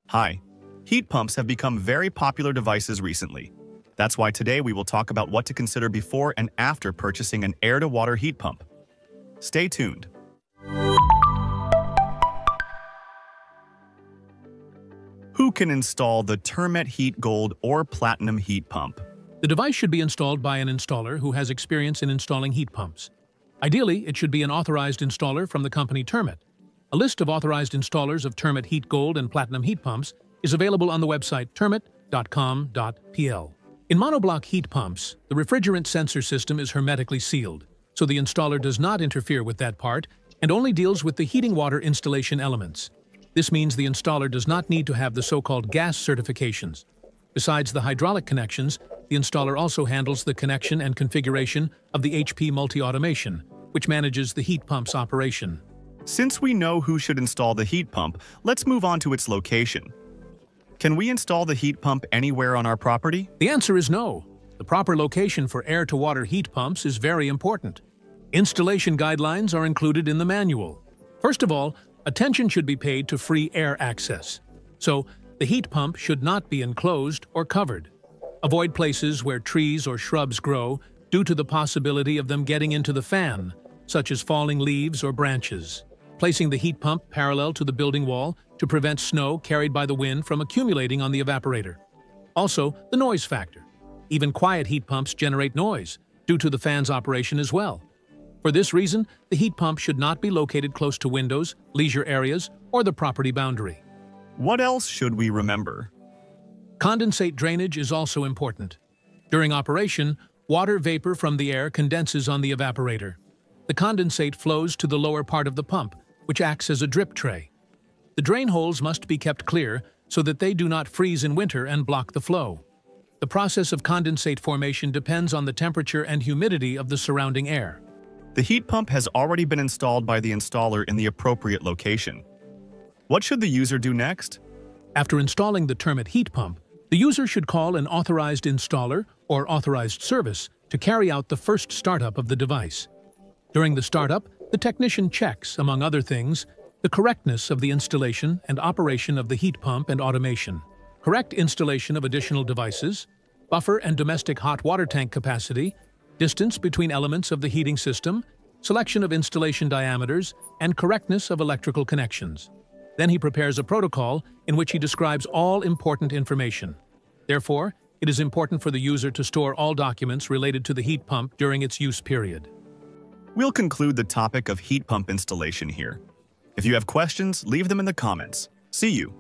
Hi. Heat pumps have become very popular devices recently. That's why today we will talk about what to consider before and after purchasing an air-to-water heat pump. Stay tuned. Who can install the Termet Heat Gold or Platinum heat pump? The device should be installed by an installer who has experience in installing heat pumps. Ideally, it should be an authorized installer from the company Termet. A list of authorized installers of Termet Heat Gold and Platinum heat pumps is available on the website termet.com.pl. In monoblock heat pumps, the refrigerant sensor system is hermetically sealed, so the installer does not interfere with that part and only deals with the heating water installation elements. This means the installer does not need to have the so-called gas certifications. Besides the hydraulic connections, the installer also handles the connection and configuration of the HP multi-automation, which manages the heat pump's operation. Since we know who should install the heat pump, let's move on to its location. Can we install the heat pump anywhere on our property? The answer is no. The proper location for air-to-water heat pumps is very important. Installation guidelines are included in the manual. First of all, attention should be paid to free air access. So, the heat pump should not be enclosed or covered. Avoid places where trees or shrubs grow due to the possibility of them getting into the fan, such as falling leaves or branches. Placing the heat pump parallel to the building wall to prevent snow carried by the wind from accumulating on the evaporator. Also, the noise factor. Even quiet heat pumps generate noise due to the fan's operation as well. For this reason, the heat pump should not be located close to windows, leisure areas, or the property boundary. What else should we remember? Condensate drainage is also important. During operation, water vapor from the air condenses on the evaporator. The condensate flows to the lower part of the pump, which acts as a drip tray. The drain holes must be kept clear so that they do not freeze in winter and block the flow. The process of condensate formation depends on the temperature and humidity of the surrounding air. The heat pump has already been installed by the installer in the appropriate location. What should the user do next? After installing the Termet heat pump, the user should call an authorized installer or authorized service to carry out the first startup of the device. During the startup, the technician checks, among other things, the correctness of the installation and operation of the heat pump and automation, correct installation of additional devices, buffer and domestic hot water tank capacity, distance between elements of the heating system, selection of installation diameters, and correctness of electrical connections. Then he prepares a protocol in which he describes all important information. Therefore, it is important for the user to store all documents related to the heat pump during its use period. We'll conclude the topic of heat pump installation here. If you have questions, leave them in the comments. See you.